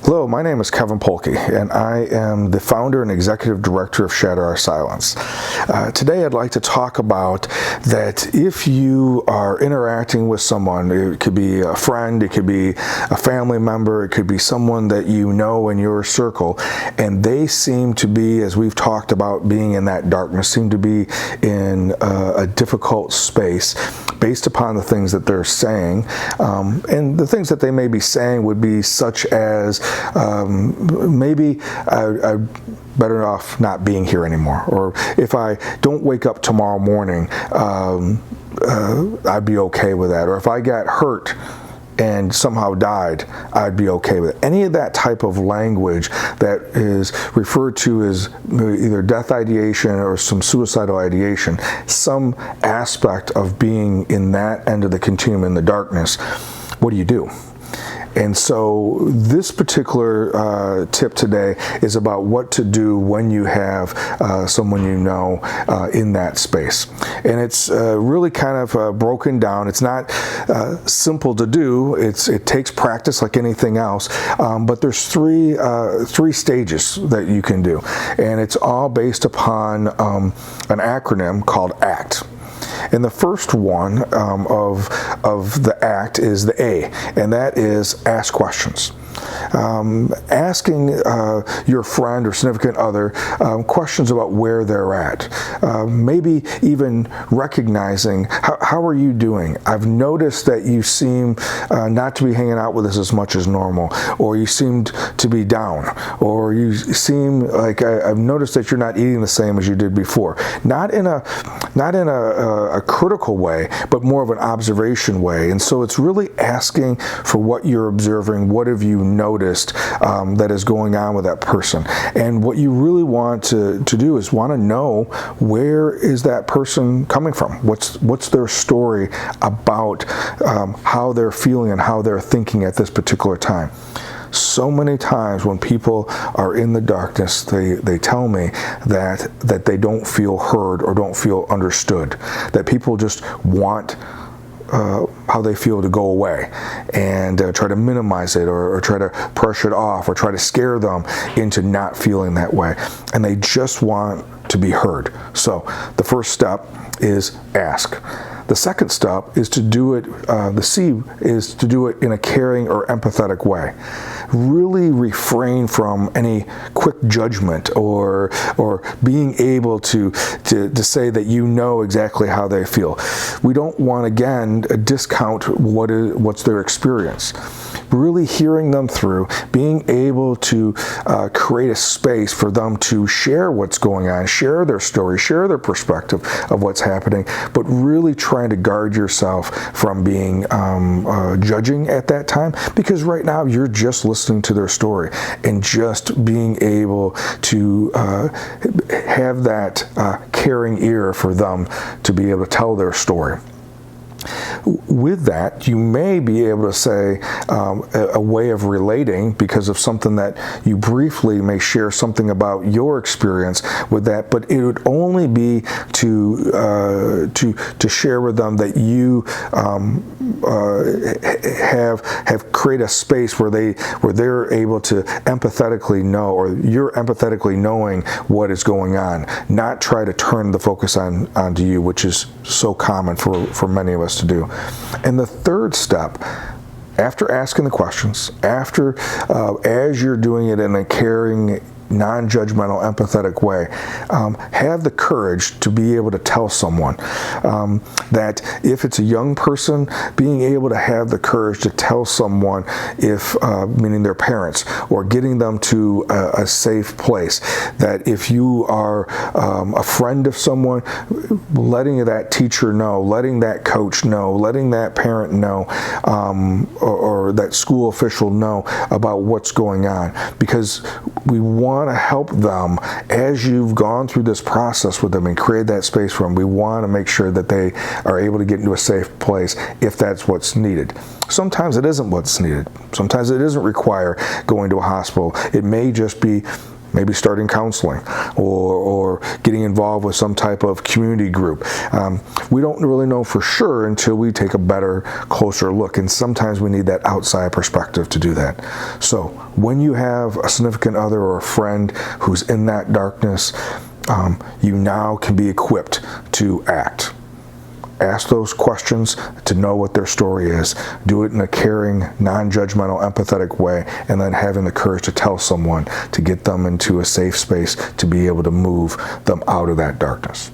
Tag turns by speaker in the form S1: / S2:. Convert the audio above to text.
S1: Hello, my name is Kevin Polke, and I am the founder and executive director of Shatter Our Silence. Today I'd like to talk about that if you are interacting with someone, it could be a friend, it could be a family member, it could be someone that you know in your circle, and they seem to be, as we've talked about, being in that darkness, seem to be in a difficult space based upon the things that they're saying. And the things that they may be saying would be such as, maybe I'm better off not being here anymore, or if I don't wake up tomorrow morning, I'd be okay with that, or if I got hurt and somehow died, I'd be okay with it. Any of that type of language that is referred to as either death ideation or some suicidal ideation, some aspect of being in that end of the continuum in the darkness, what do you do? And so this particular tip today is about what to do when you have someone you know in that space. And it's really kind of broken down. It's not simple to do. It takes practice like anything else. But there's three stages that you can do. And it's all based upon an acronym called ACT. And the first one of the ACT is the A, and that is ask questions. Asking your friend or significant other questions about where they're at. Maybe even recognizing, how are you doing? I've noticed that you seem not to be hanging out with us as much as normal, or you seemed to be down, or you seem like I've noticed that you're not eating the same as you did before. Not in a critical way, but more of an observation way. And so it's really asking for what you're observing. What have you noticed that is going on with that person? And what you really want to do is want to know, where is that person coming from? What's their story about how they're feeling and how they're thinking at this particular time? So many times when people are in the darkness, they tell me that they don't feel heard or don't feel understood, that people just want how they feel to go away, and try to minimize it, or try to brush it off, or try to scare them into not feeling that way. And they just want to be heard. So the first step is ask. The second step is to do it, the C is to do it in a caring or empathetic way. Really refrain from any quick judgment or being able to say that you know exactly how they feel. We don't want, again, discount what's their experience. Really hearing them through, being able to create a space for them to share what's going on, share their story, share their perspective of what's happening, but really trying to guard yourself from being judging at that time, because right now you're just listening to their story, and just being able to have that caring ear for them to be able to tell their story. With that, you may be able to say a way of relating, because of something that you briefly may share something about your experience with that, but it would only be to share with them that you have created a space where they're able to empathetically know, or you're empathetically knowing what is going on, not try to turn the focus onto you, which is so common for many of us to do. And the third step, after asking the questions, after as you're doing it in a caring, non-judgmental, empathetic way, have the courage to be able to tell someone that if it's a young person, being able to have the courage to tell someone, if meaning their parents, or getting them to a safe place, that if you are a friend of someone, letting that teacher know, letting that coach know, letting that parent know, or that school official know about what's going on, because we want to help them as you've gone through this process with them and create that space for them. We want to make sure that they are able to get into a safe place if that's what's needed. Sometimes it isn't what's needed. Sometimes it doesn't require going to a hospital. It may just be Maybe starting counseling or getting involved with some type of community group. We don't really know for sure until we take a better, closer look, and sometimes we need that outside perspective to do that. So when you have a significant other or a friend who's in that darkness, you now can be equipped to act. Ask those questions to know what their story is. Do it in a caring, non-judgmental, empathetic way, and then having the courage to tell someone to get them into a safe space to be able to move them out of that darkness.